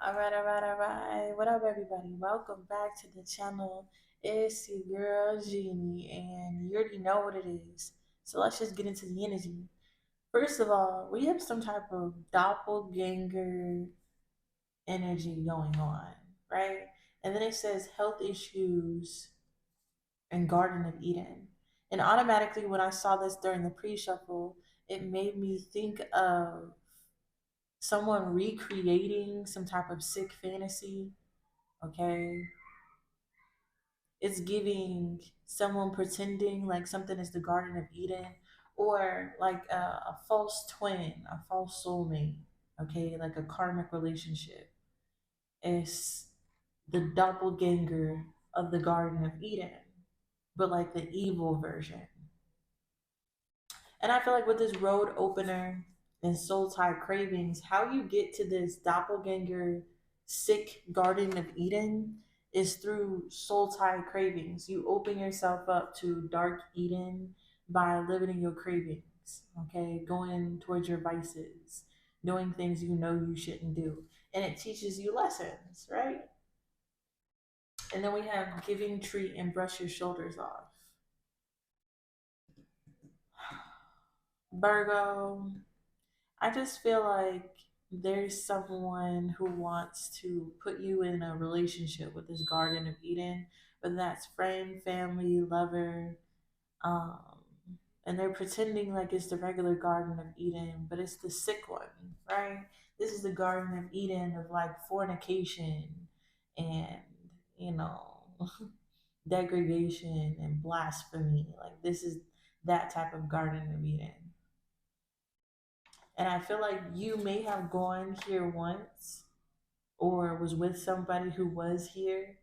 All right. What up, everybody? Welcome back to the channel. It's your girl, Jeannie, and you already know what it is. So let's just get into the energy. First of all, we have some type of doppelganger energy going on, right? And then it says health issues and Garden of Eden. And automatically, when I saw this during the pre shuffle, it made me think of someone recreating some type of sick fantasy. Okay, it's giving someone pretending like something is the Garden of Eden, or like a false twin, a false soulmate. Okay, like a karmic relationship. It's the doppelganger of the Garden of Eden, but like the evil version. And I feel like with this road opener and soul tie cravings, how you get to this doppelganger sick Garden of Eden is through soul tie cravings. You open yourself up to dark Eden by limiting your cravings, okay? Going towards your vices, doing things you know you shouldn't do. And it teaches you lessons, right? And then we have giving treat and brush your shoulders off. Virgo, I just feel like there's someone who wants to put you in a relationship with this Garden of Eden, whether that's friend, family, lover, um, and they're pretending like it's the regular Garden of Eden, but it's the sick one, right? This is the Garden of Eden of like fornication and, you know, degradation and blasphemy. Like, this is that type of Garden of Eden. And I feel like you may have gone here once or was with somebody who was here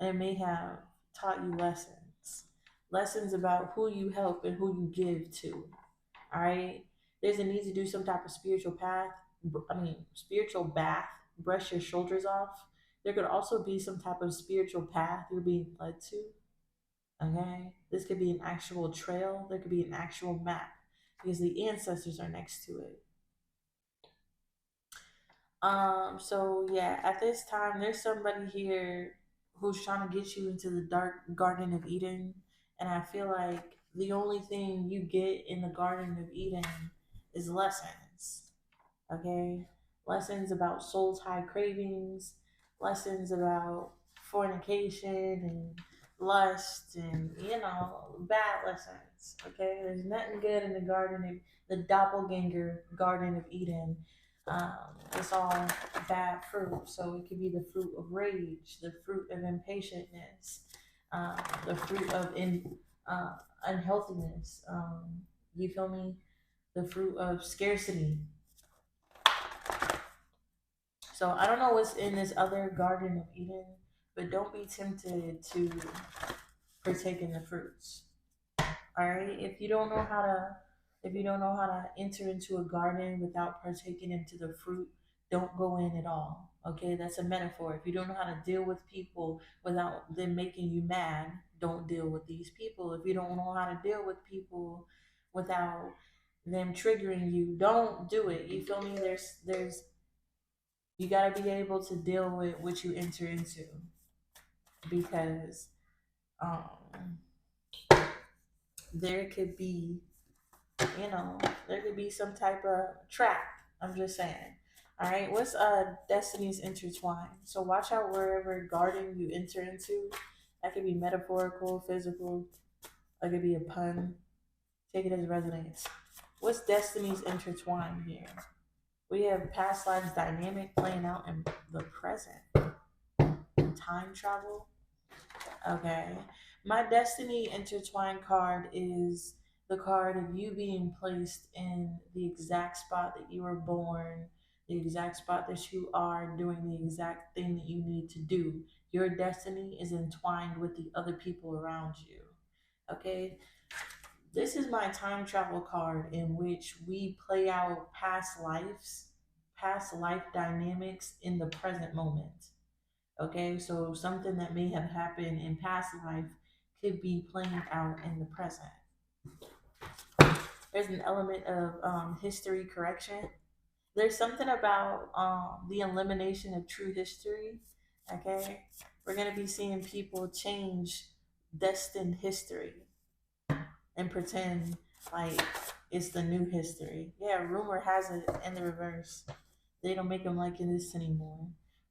and it may have taught you lessons. Lessons about who you help and who you give to. All right. There's a need to do some type of spiritual path. Spiritual bath. Brush your shoulders off. There could also be some type of spiritual path you're being led to. Okay. This could be an actual trail. There could be an actual map because the ancestors are next to it. So yeah, at this time there's somebody here who's trying to get you into the dark Garden of Eden. And I feel like the only thing you get in the Garden of Eden is lessons. Okay? Lessons about soul tie cravings, lessons about fornication and lust and bad lessons. Okay? There's nothing good in the Garden of the doppelganger Garden of Eden. It's all bad fruit. So it could be the fruit of rage, the fruit of impatientness, the fruit of unhealthiness. You feel me? The fruit of scarcity. So I don't know what's in this other Garden of Eden, but don't be tempted to partake in the fruits. All right. If you don't know how to enter into a garden without partaking into the fruit, don't go in at all. Okay, that's a metaphor. If you don't know how to deal with people without them making you mad, don't deal with these people. If you don't know how to deal with people without them triggering you, don't do it. You feel me? There's you gotta be able to deal with what you enter into because um there could be there could be some type of trap. I'm just saying. All right, what's Destinies intertwine? So watch out wherever garden you enter into. That could be metaphorical, physical. That could be a pun. Take it as resonates. What's Destinies intertwine here? We have past lives dynamic playing out in the present. Time travel. Okay. My Destiny Intertwine card is the card of you being placed in the exact spot that you were born, the exact spot that you are doing the exact thing that you need to do. Your destiny is entwined with the other people around you. Okay. This is my time travel card in which we play out past lives, past life dynamics in the present moment. Okay, so something that may have happened in past life could be playing out in the present. There's an element of history correction. There's something about the elimination of true history. Okay, we're gonna be seeing people change destined history and pretend like it's the new history. Yeah, rumor has it in the reverse. They don't make them like this anymore.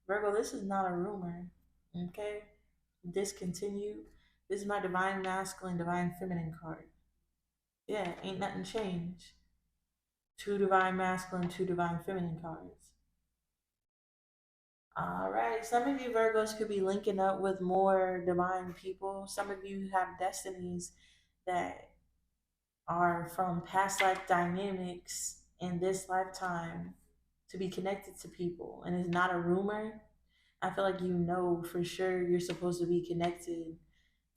Virgo, this is not a rumor. Okay, discontinue. This is my divine masculine, divine feminine card. Yeah, ain't nothing changed. Two divine masculine, two divine feminine cards. All right. Some of you Virgos could be linking up with more divine people. Some of you have destinies that are from past life dynamics in this lifetime to be connected to people. And it's not a rumor. I feel like you know for sure you're supposed to be connected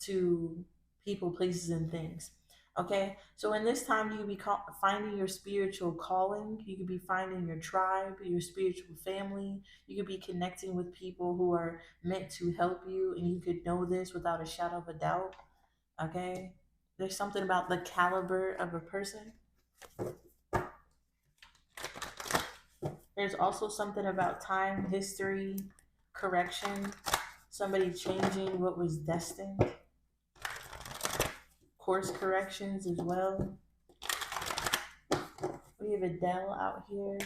to people, places, and things. Okay, so in this time, you could be finding your spiritual calling. You could be finding your tribe, your spiritual family. You could be connecting with people who are meant to help you, and you could know this without a shadow of a doubt. Okay, there's something about the caliber of a person. There's also something about time, history, correction, somebody changing what was destined, course corrections as well. We have Adele out here.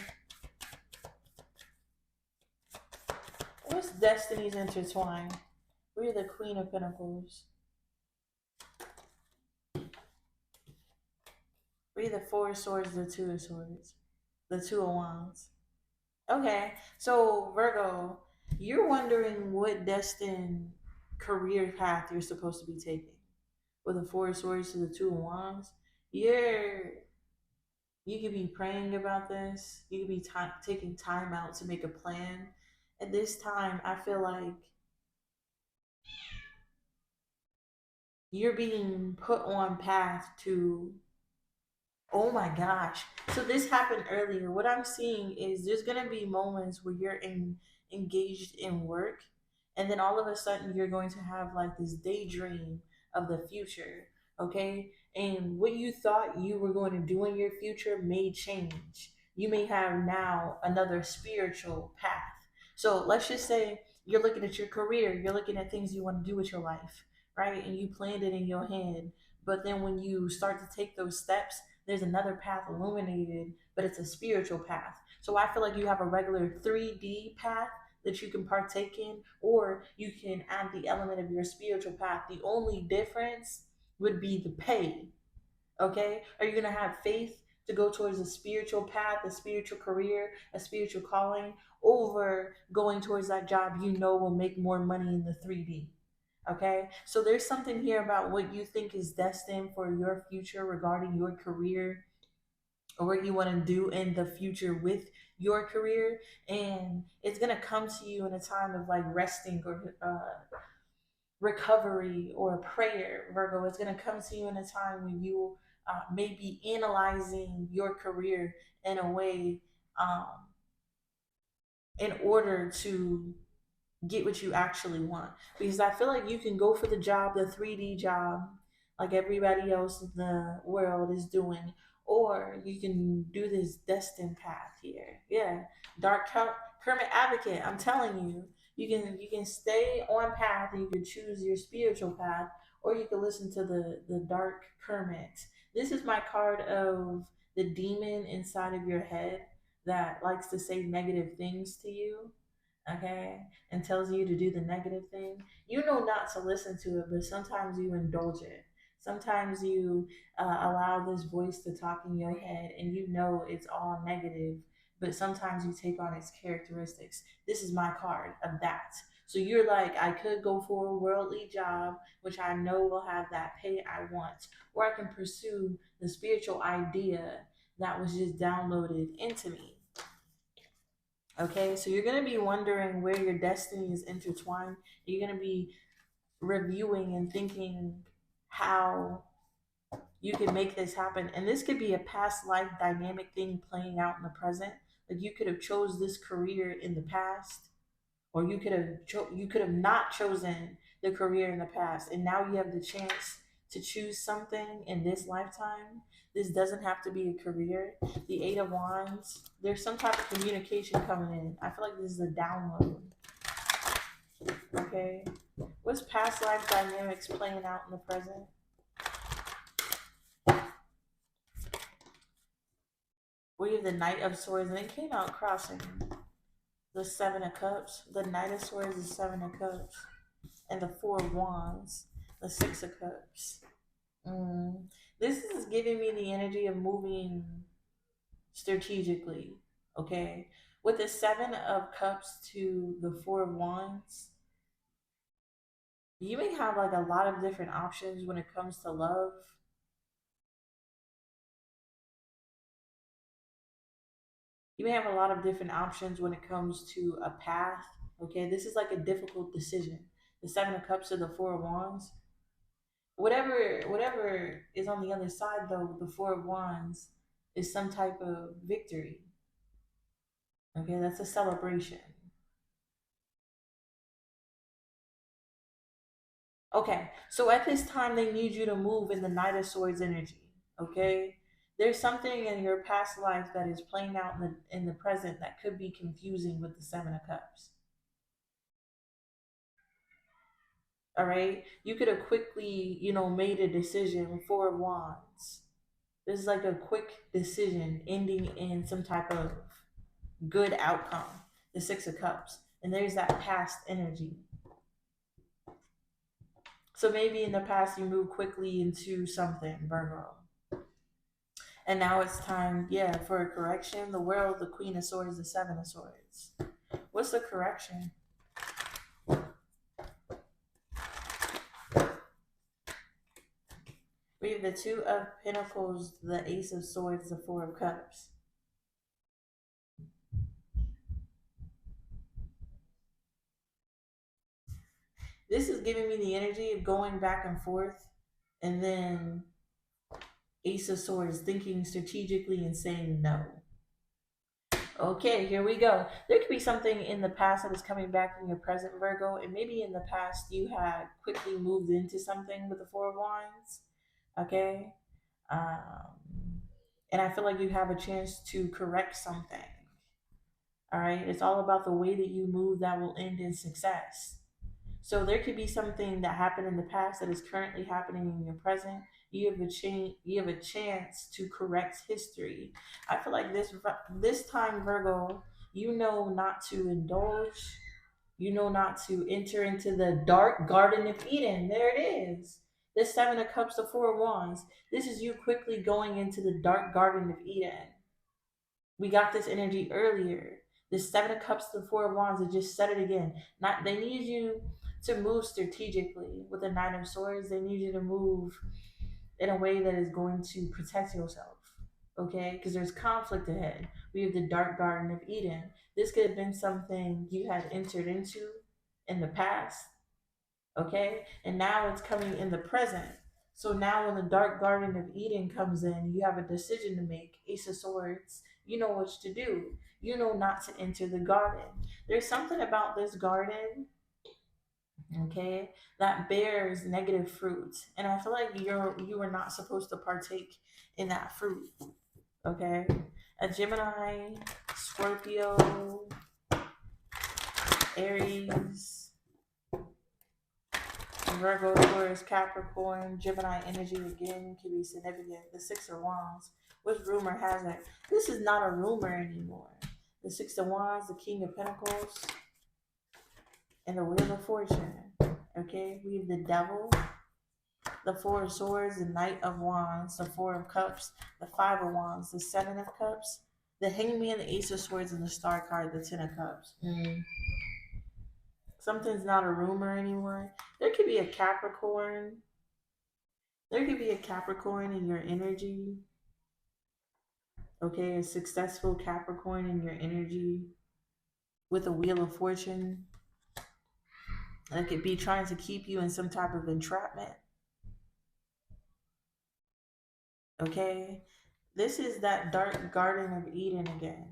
What's Destinies intertwine? We're the Queen of Pentacles. We're the Four of Swords, the Two of Swords, the Two of Wands. Okay, so Virgo, you're wondering what destined career path you're supposed to be taking. With the Four of Swords to the Two of Wands, you're you could be praying about this. You could be taking time out to make a plan. At this time, I feel like you're being put on path to, oh my gosh. So this happened earlier. What I'm seeing is there's going to be moments where you're engaged in work, and then all of a sudden you're going to have like this daydream of the future. Okay, and what you thought you were going to do in your future may change. You may have now another spiritual path. So let's just say you're looking at your career, you're looking at things you want to do with your life, right? And you planned it in your head. But then when you start to take those steps, there's another path illuminated, but it's a spiritual path. So I feel like you have a regular 3D path that you can partake in, or you can add the element of your spiritual path. The only difference would be the pay. Okay? Are you going to have faith to go towards a spiritual path, a spiritual career, a spiritual calling, over going towards that job you know will make more money in the 3D? Okay, so there's something here about what you think is destined for your future regarding your career or what you want to do in the future with your career, and it's gonna come to you in a time of like resting or recovery or prayer. Virgo, it's gonna come to you in a time when you may be analyzing your career in a way um, in order to get what you actually want. Because I feel like you can go for the job, the 3D job, like everybody else in the world is doing, or you can do this destined path here. Yeah, hermit advocate. I'm telling you, you can stay on path and you can choose your spiritual path, or you can listen to the dark hermit. This is my card of the demon inside of your head that likes to say negative things to you, okay, and tells you to do the negative thing. You know not to listen to it, but sometimes you indulge it. Sometimes you allow this voice to talk in your head, and you know it's all negative, but sometimes you take on its characteristics. This is my card of that. So you're like, I could go for a worldly job, which I know will have that pay I want, or I can pursue the spiritual idea that was just downloaded into me. Okay, so you're going to be wondering where your destiny is intertwined. You're going to be reviewing and thinking how you can make this happen. And this could be a past life dynamic thing playing out in the present. Like you could have chose this career in the past, or you could have not chosen the career in the past, and now you have the chance to choose something in this lifetime. This doesn't have to be a career. The Eight of Wands, there's some type of communication coming in. I feel like this is a download. Okay. What's past life dynamics playing out in the present? We have the Knight of Swords, and it came out crossing the Seven of Cups. The Knight of Swords is Seven of Cups, and the Four of Wands, the Six of Cups. This is giving me the energy of moving strategically. Okay, with the Seven of Cups to the Four of Wands, you may have like a lot of different options when it comes to love. You may have a lot of different options when it comes to a path. Okay, this is like a difficult decision. The Seven of Cups or the Four of Wands. Whatever is on the other side though, the Four of Wands is some type of victory. Okay, that's a celebration. Okay, so at this time they need you to move in the Knight of Swords energy. Okay, there's something in your past life that is playing out in the present that could be confusing with the Seven of Cups. All right, you could have quickly, made a decision. Four of Wands. This is like a quick decision ending in some type of good outcome. The Six of Cups, and there's that past energy. So maybe in the past you moved quickly into something, Virgo. And now it's time, yeah, for a correction. The World, the Queen of Swords, the Seven of Swords. What's the correction? We have the Two of Pentacles, the Ace of Swords, the Four of Cups. This is giving me the energy of going back and forth, and then Ace of Swords, thinking strategically and saying no. Okay, here we go. There could be something in the past that is coming back in your present, Virgo, and maybe in the past you had quickly moved into something with the Four of Wands. Okay, and I feel like you have a chance to correct something. All right, it's all about the way that you move that will end in success. So there could be something that happened in the past that is currently happening in your present. You have a chance to correct history. I feel like this time, Virgo, you know not to indulge. You know not to enter into the dark garden of Eden. There it is. The Seven of Cups, the Four of Wands. This is you quickly going into the dark garden of Eden. We got this energy earlier. The Seven of Cups, the Four of Wands, they just said it again. Not they need you to move strategically with the Nine of Swords. They need you to move in a way that is going to protect yourself. Okay? Because there's conflict ahead. We have the Dark Garden of Eden. This could have been something you had entered into in the past. Okay? And now it's coming in the present. So now when the Dark Garden of Eden comes in, you have a decision to make. Ace of Swords. You know what to do. You know not to enter the garden. There's something about this garden, okay, that bears negative fruit, and I feel like you are not supposed to partake in that fruit. Okay, a Gemini, Scorpio, Aries, Virgo, Taurus, Capricorn, Gemini energy again can be significant. The Six of Wands. Which rumor has it? This is not a rumor anymore. The Six of Wands, the King of Pentacles, and the Wheel of Fortune. Okay, we have the Devil, the Four of Swords, the Knight of Wands, the Four of Cups, the Five of Wands, the Seven of Cups, the Hangman, the Ace of Swords, and the Star card, the Ten of Cups. Something's not a rumor anymore. There could be a Capricorn. There could be a Capricorn in your energy. Okay, a successful Capricorn in your energy with a Wheel of Fortune. That could be trying to keep you in some type of entrapment. Okay, this is that dark garden of Eden again.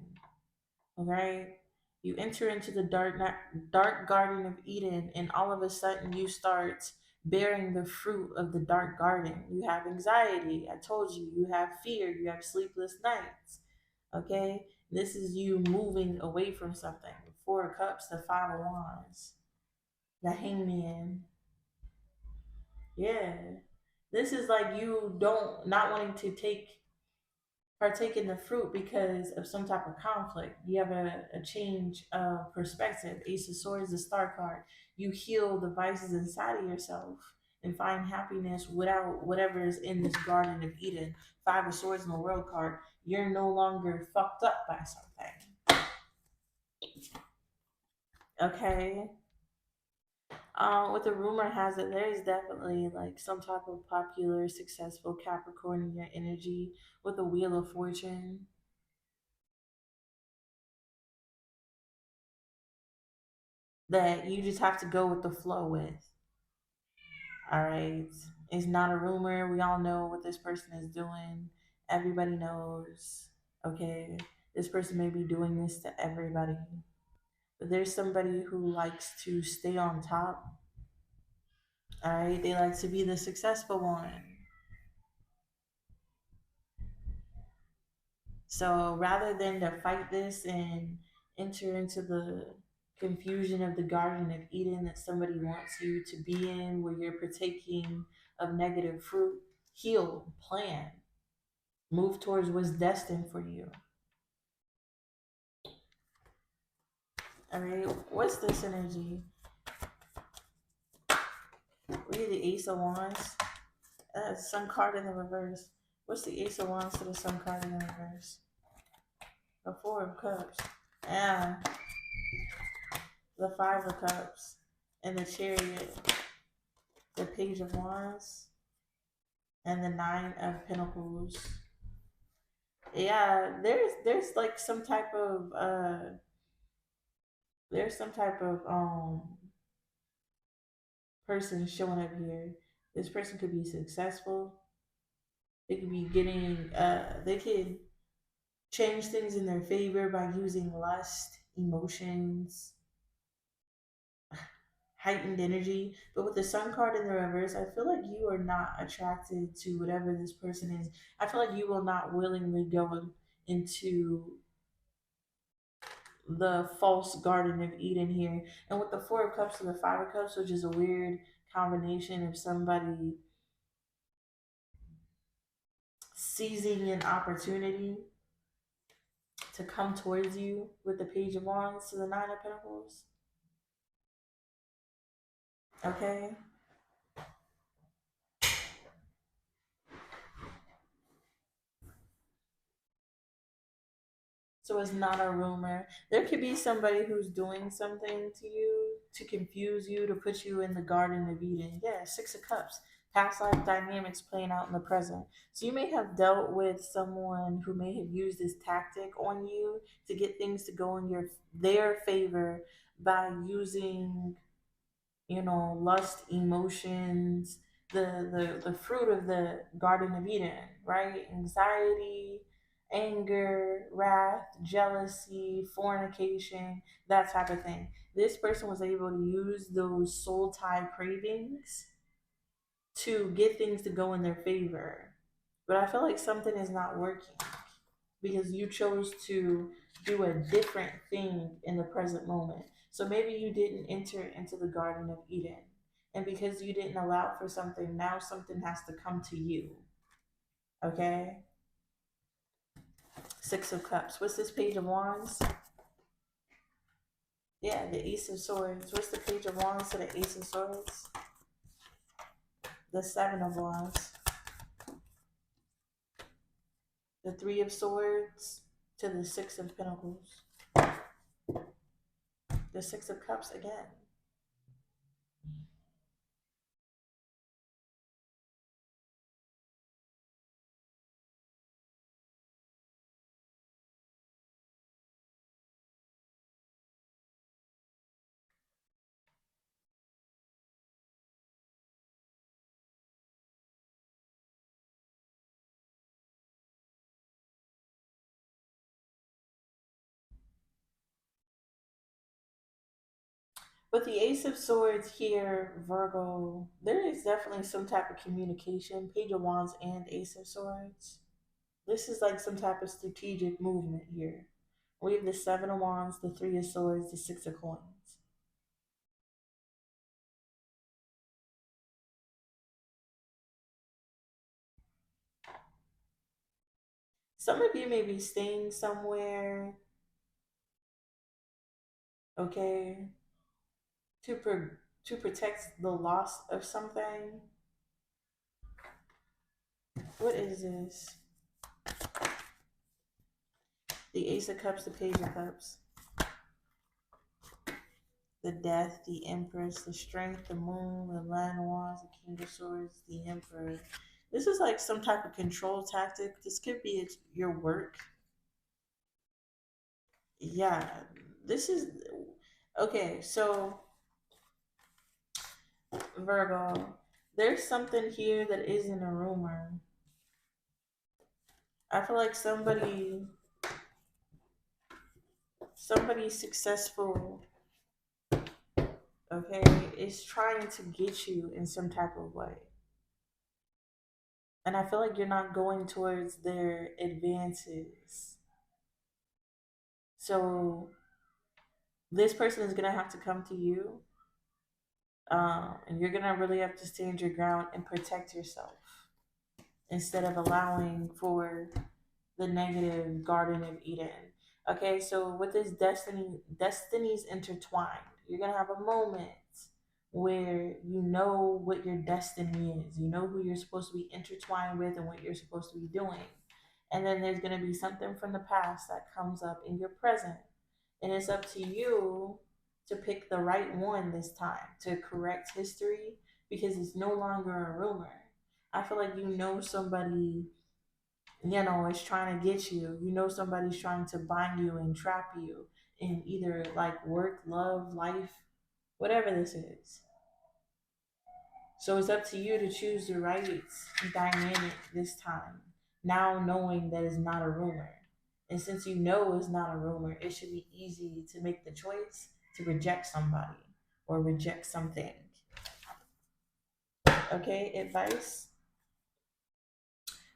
Okay, you enter into the dark garden of Eden, and all of a sudden you start bearing the fruit of the dark garden. You have anxiety. I told you. You have fear. You have sleepless nights. Okay? This is you moving away from something. Four of Cups, the Five of Wands, the Hangman. Yeah. This is like you don't not wanting to partake in the fruit because of some type of conflict. You have a change of perspective. Ace of Swords, the Star card. You heal the vices inside of yourself and find happiness without whatever is in this Garden of Eden. Five of Swords in the World card. You're no longer fucked up by something. Okay. What the rumor has it, there is definitely like some type of popular, successful Capricornian energy with the Wheel of Fortune that you just have to go with the flow with. All right. It's not a rumor. We all know what this person is doing. Everybody knows. Okay. This person may be doing this to everybody. But there's somebody who likes to stay on top. All right. They like to be the successful one. So rather than to fight this and enter into the confusion of the Garden of Eden that somebody wants you to be in, where you're partaking of negative fruit, heal, plan, move towards what's destined for you. All right, what's this energy? Read the Ace of Wands. Sun card in the reverse. What's the Ace of Wands to the Sun card in the reverse? The Four of Cups. Yeah. The Five of Cups. And the Chariot. The Page of Wands. And the Nine of Pentacles. Yeah, there's like some type of there's some type of person showing up here. This person could be successful. They could be getting they could change things in their favor by using lust, emotions, heightened energy. But with the Sun card in the reverse, I feel like you are not attracted to whatever this person is. I feel like you will not willingly go into the false Garden of Eden here. And with the Four of Cups to the Five of Cups, which is a weird combination of somebody seizing an opportunity to come towards you with the Page of Wands to the Nine of Pentacles. Okay? So it's not a rumor. There could be somebody who's doing something to you to confuse you, to put you in the Garden of Eden. Yeah, Six of Cups. Past life dynamics playing out in the present. So you may have dealt with someone who may have used this tactic on you to get things to go in their favor by using, lust, emotions, the fruit of the Garden of Eden, right? Anxiety, anger, wrath, jealousy, fornication, that type of thing. This person was able to use those soul tie cravings to get things to go in their favor. But I feel like something is not working because you chose to do a different thing in the present moment. So maybe you didn't enter into the Garden of Eden. And because you didn't allow for something, now something has to come to you. Okay? Six of Cups. What's this Page of Wands? Yeah, the Ace of Swords. What's the Page of Wands to the Ace of Swords? The Seven of Wands. The Three of Swords to the Six of Pentacles. The Six of Cups again. With the Ace of Swords here, Virgo, there is definitely some type of communication. Page of Wands and Ace of Swords. This is like some type of strategic movement here. We have the Seven of Wands, the Three of Swords, the Six of Coins. Some of you may be staying somewhere, okay, to to protect the loss of something. What is this? The Ace of Cups, the Page of Cups, the Death, the Empress, the Strength, the Moon, the Land of Wands, the King of Swords, the Emperor. This is like some type of control tactic. This could be your work. Yeah, this is okay. So, Virgo, there's something here that isn't a rumor. I feel like somebody successful, okay, is trying to get you in some type of way. And I feel like you're not going towards their advances. So this person is gonna have to come to you, and you're gonna really have to stand your ground and protect yourself instead of allowing for the negative Garden of Eden. Okay, so with this destinies intertwined, you're gonna have a moment where you know what your destiny is. You know who you're supposed to be intertwined with and what you're supposed to be doing. And then there's gonna be something from the past that comes up in your present. And it's up to you to pick the right one this time to correct history because it's no longer a rumor. I feel like you know somebody, is trying to get you. You know somebody's trying to bind you and trap you in either like work, love, life, whatever this is. So it's up to you to choose the right dynamic this time. Now knowing that it's not a rumor. And since you know it's not a rumor, it should be easy to make the choice to reject somebody or reject something. Okay, advice.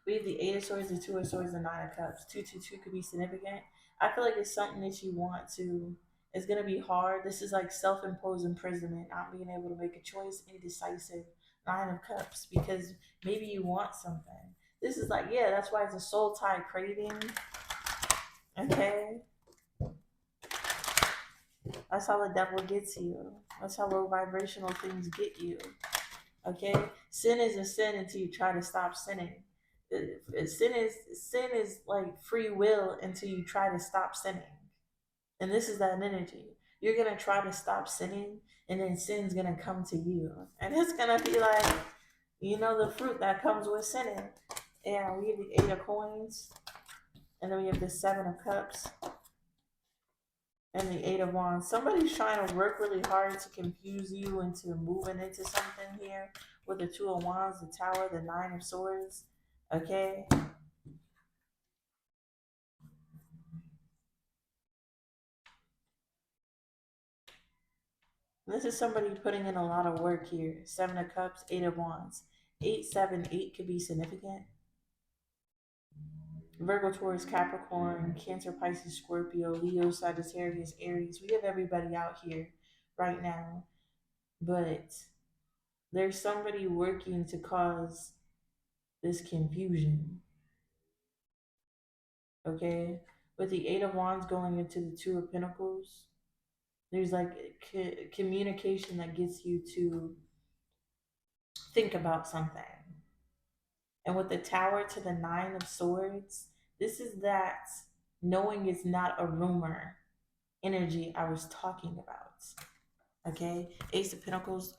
We have the Eight of Swords, the Two of Swords, the Nine of Cups. 222 could be significant. I feel like it's something that you want to. It's gonna be hard. This is like self-imposed imprisonment, not being able to make a choice, indecisive. Nine of Cups, because maybe you want something. This is like, yeah, that's why it's a soul tie craving. Okay, that's how the devil gets you. That's how low vibrational things get you. Okay, sin is a sin until you try to stop sinning. Sin is like free will until you try to stop sinning, and this is that energy. You're gonna try to stop sinning, and then sin's gonna come to you, and it's gonna be like, the fruit that comes with sinning. And we have the Eight of Coins, and then we have the Seven of Cups, and the Eight of Wands. Somebody's trying to work really hard to confuse you into moving into something here with the Two of Wands, the Tower, the Nine of Swords. Okay. This is somebody putting in a lot of work here. Seven of Cups, Eight of Wands. 878 could be significant. Virgo, Taurus, Capricorn, Cancer, Pisces, Scorpio, Leo, Sagittarius, Aries. We have everybody out here right now. But there's somebody working to cause this confusion. Okay? With the Eight of Wands going into the Two of Pentacles, there's like communication that gets you to think about something. And with the Tower to the Nine of Swords, this is that knowing it's not a rumor energy I was talking about. Okay? Ace of Pentacles,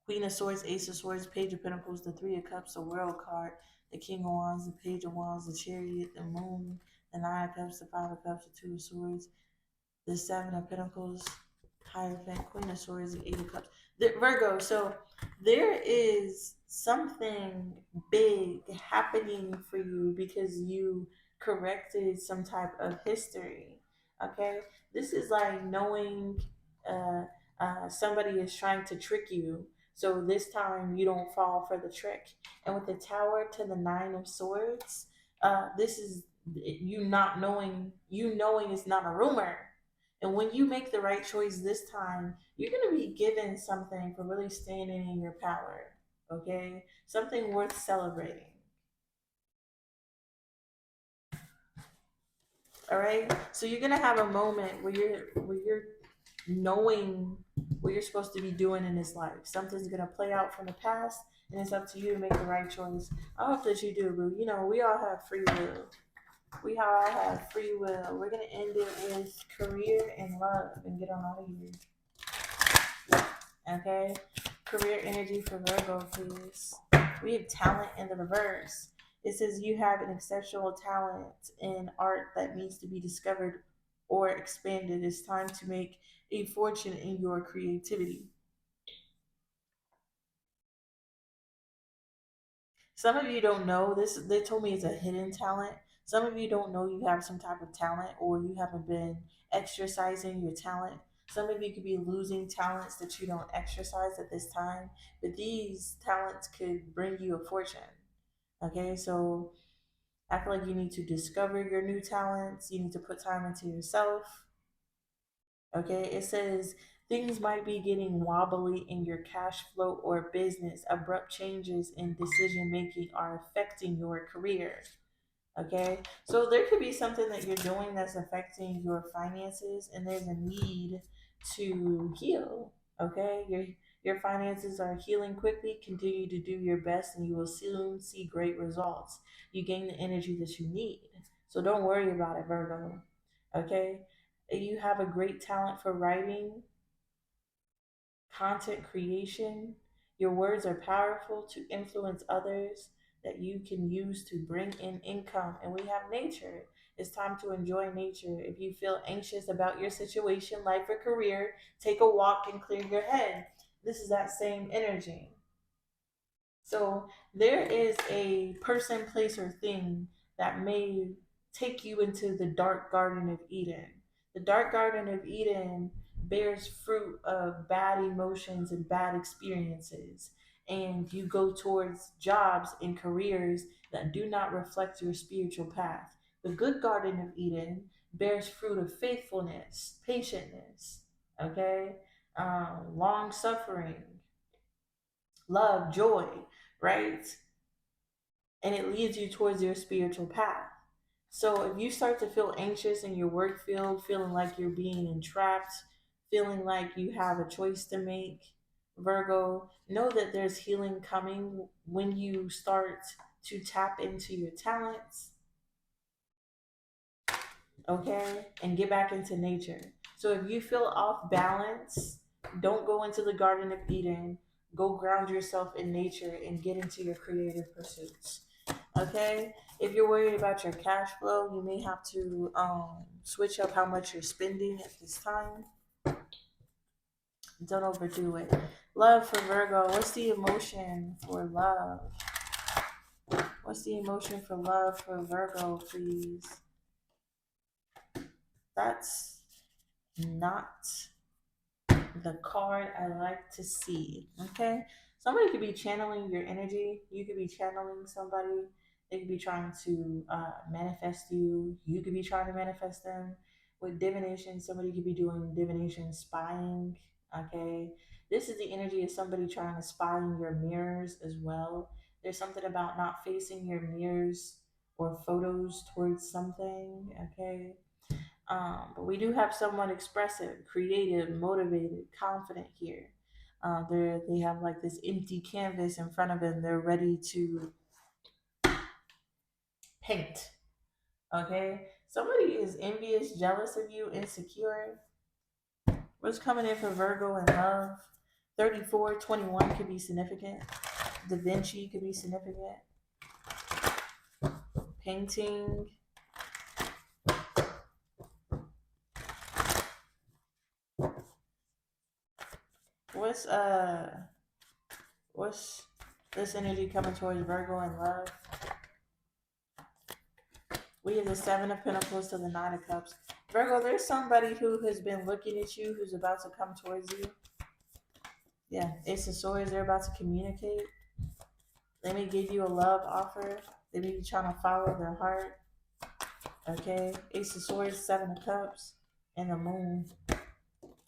Queen of Swords, Ace of Swords, Page of Pentacles, the Three of Cups, the World card, the King of Wands, the Page of Wands, the Chariot, the Moon, the Nine of Cups, the Five of Cups, the Two of Swords, the Seven of Pentacles, Hierophant, Queen of Swords, the Eight of Cups. Virgo, so there is something big happening for you because you corrected some type of history. Okay? This is like knowing uh, somebody is trying to trick you. So this time you don't fall for the trick. And with the Tower to the Nine of Swords, this is you not knowing, you knowing it's not a rumor. And when you make the right choice this time, you're going to be given something for really standing in your power. Okay? Something worth celebrating. All right? So you're going to have a moment where you're knowing what you're supposed to be doing in this life. Something's going to play out from the past, and it's up to you to make the right choice. I hope that you do, but you know, we all have free will. We all have free will. We're going to end it with career and love and get on out of here. Okay? Career energy for Virgo, please. We have talent in the reverse. It says you have an exceptional talent in art that needs to be discovered or expanded. It's time to make a fortune in your creativity. Some of you don't know this. They told me it's a hidden talent. Some of you don't know you have some type of talent, or you haven't been exercising your talent. Some of you could be losing talents that you don't exercise at this time, but these talents could bring you a fortune. Okay, so I feel like you need to discover your new talents. You need to put time into yourself. Okay, it says things might be getting wobbly in your cash flow or business. Abrupt changes in decision making are affecting your career. Okay, so there could be something that you're doing that's affecting your finances, and there's a need to heal. Okay, your finances are healing quickly. Continue to do your best, and you will soon see great results. You gain the energy that you need, so don't worry about it, Virgo. Okay, you have a great talent for writing, content creation. Your words are powerful to influence others that you can use to bring in income. And we have nature. It's time to enjoy nature. If you feel anxious about your situation, life, or career, take a walk and clear your head. This is that same energy. So there is a person, place, or thing that may take you into the dark Garden of Eden. The dark Garden of Eden bears fruit of bad emotions and bad experiences. And you go towards jobs and careers that do not reflect your spiritual path. The good Garden of Eden bears fruit of faithfulness, patientness, okay, long suffering, love, joy, right? And it leads you towards your spiritual path. So if you start to feel anxious in your work field, feeling like you're being entrapped, feeling like you have a choice to make, Virgo, know that there's healing coming when you start to tap into your talents, okay, and get back into nature. So if you feel off balance, don't go into the Garden of Eden. Go ground yourself in nature and get into your creative pursuits. Okay? If you're worried about your cash flow, you may have to switch up how much you're spending at this time. Don't overdo it. Love for Virgo. What's the emotion for love? What's the emotion for love for Virgo, please? That's not the card I like to see. Okay? Somebody could be channeling your energy. You could be channeling somebody. They could be trying to manifest you. You could be trying to manifest them. With divination, somebody could be doing divination spying. Okay? This is the energy of somebody trying to spy in your mirrors as well. There's something about not facing your mirrors or photos towards something. Okay? But we do have someone expressive, creative, motivated, confident here. They have like this empty canvas in front of them. They're ready to paint. Okay, somebody is envious, jealous of you, insecure. What's coming in for Virgo and love? 34, 21 could be significant. Da Vinci could be significant. Painting. What's what's this energy coming towards Virgo and love? We have the Seven of Pentacles to the Nine of Cups. Virgo, there's somebody who has been looking at you who's about to come towards you. Yeah, Ace of Swords, they're about to communicate. They may give you a love offer. They may be trying to follow their heart. Okay, Ace of Swords, Seven of Cups, and the Moon,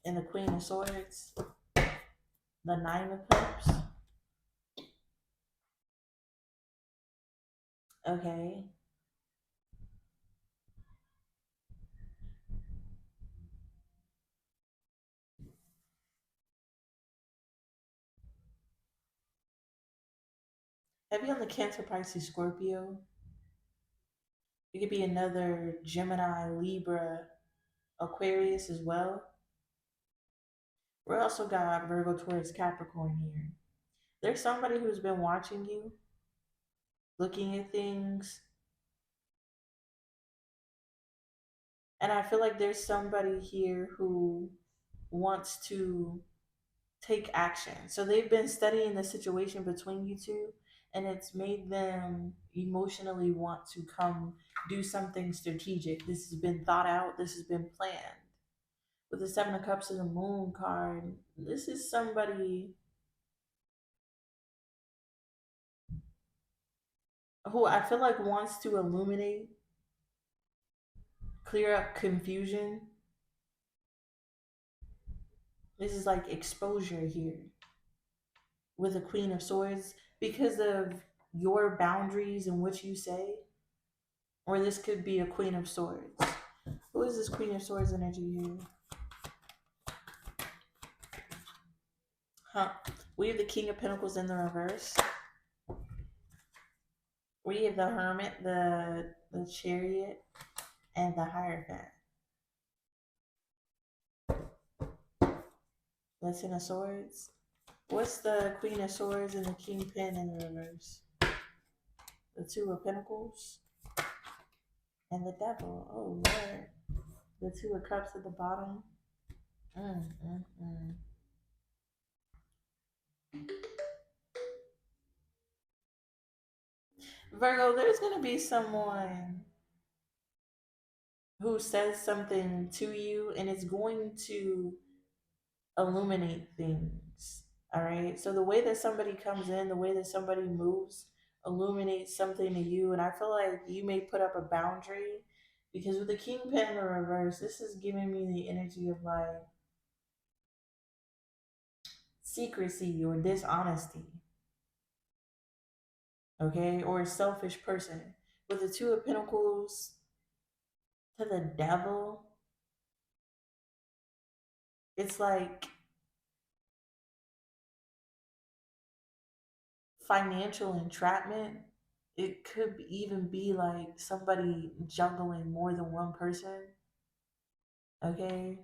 and the Queen of Swords, the Nine of Cups. Okay, heavy on the Cancer, Pisces, Scorpio. It could be another Gemini, Libra, Aquarius as well. We also got Virgo, Taurus, Capricorn here. There's somebody who's been watching you, looking at things, and I feel like there's somebody here who wants to take action. So they've been studying the situation between you two, and it's made them emotionally want to come do something strategic. This has been thought out, this has been planned. With the Seven of Cups and the Moon card, this is somebody who I feel like wants to illuminate, clear up confusion. This is like exposure here with the Queen of Swords because of your boundaries and what you say. Or this could be a Queen of Swords. Who is this Queen of Swords energy here? Huh. We have the King of Pentacles in the reverse. We have the Hermit, the Chariot, and the Hierophant. The Ten of Swords. What's the Queen of Swords and the Kingpin in the reverse? The Two of Pentacles and the Devil. Oh Lord. The Two of Cups at the bottom. Mm, mm, mm. Virgo, there's gonna be someone who says something to you and it's going to illuminate things. All right. So the way that somebody comes in, the way that somebody moves, illuminates something to you. And I feel like you may put up a boundary because with the Kingpin in the reverse, this is giving me the energy of like secrecy or dishonesty. Okay. Or a selfish person. With the Two of Pentacles to the Devil, it's like financial entrapment. It could even be like somebody juggling more than one person. Okay.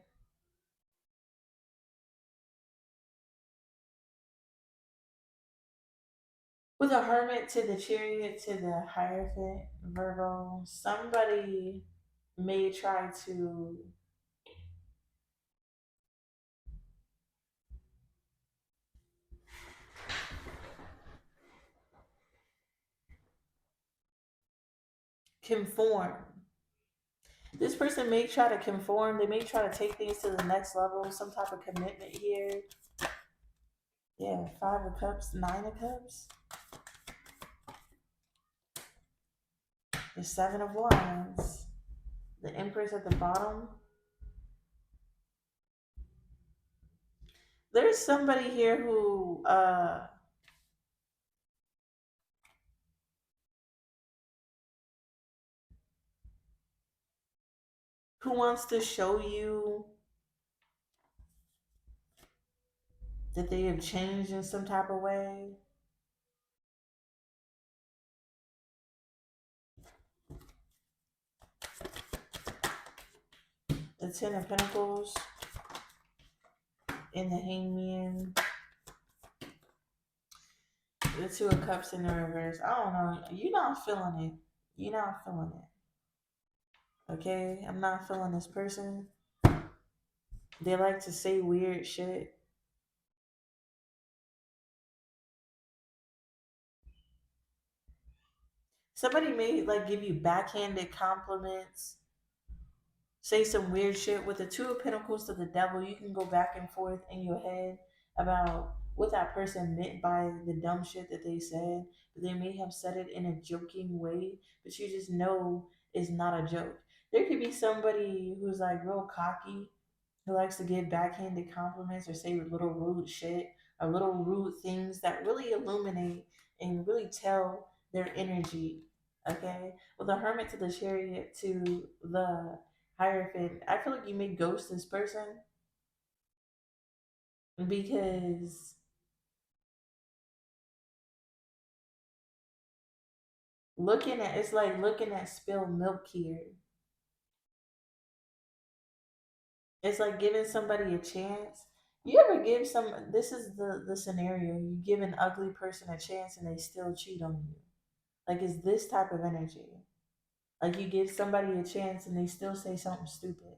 With a Hermit to the Chariot to the Hierophant, Virgo, somebody may try to conform. This person may try to conform. They may try to take things to the next level, some type of commitment here. Yeah, Five of Cups, Nine of Cups, the Seven of Wands, the Empress at the bottom. There's somebody here who wants to show you that they have changed in some type of way. The Ten of Pentacles in the Hangman. The Two of Cups in the reverse. I don't know. You're not feeling it. You're not feeling it. Okay? I'm not feeling this person. They like to say weird shit. Somebody may like give you backhanded compliments, say some weird shit. With the Two of Pentacles to the Devil, you can go back and forth in your head about what that person meant by the dumb shit that they said, but they may have said it in a joking way, but you just know it's not a joke. There could be somebody who's like real cocky, who likes to give backhanded compliments or say little rude shit or little rude things that really illuminate and really tell their energy. Okay? With the hermit to the chariot to the hierophant, I feel like you may ghost this person because looking at it's like looking at spilled milk here. It's like giving somebody a chance. You ever give some this is the scenario. You give an ugly person a chance and they still cheat on you. Like it's this type of energy. Like you give somebody a chance and they still say something stupid.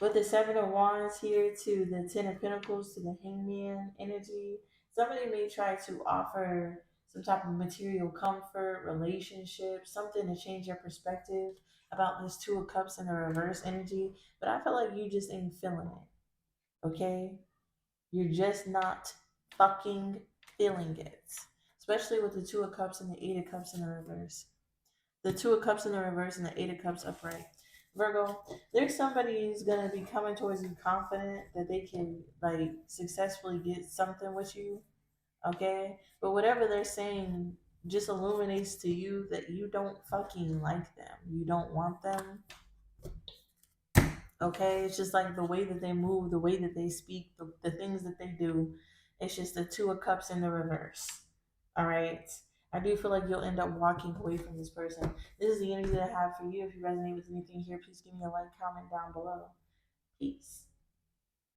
With the Seven of Wands here to the Ten of Pentacles to the Hangman energy, somebody may try to offer some type of material comfort, relationship, something to change your perspective about this Two of Cups in the reverse energy. But I feel like you just ain't feeling it. Okay? You're just not fucking feeling it. Especially with the Two of Cups and the Eight of Cups in the reverse. The Two of Cups in the reverse and the Eight of Cups upright. Virgo, there's somebody who's gonna be coming towards you confident that they can like successfully get something with you, okay? But whatever they're saying just illuminates to you that you don't fucking like them. You don't want them, okay? It's just like the way that they move, the way that they speak, the things that they do. It's just the Two of Cups in the reverse. All right. I do feel like you'll end up walking away from this person. This is the energy that I have for you. If you resonate with anything here, please give me a like, comment down below. Peace.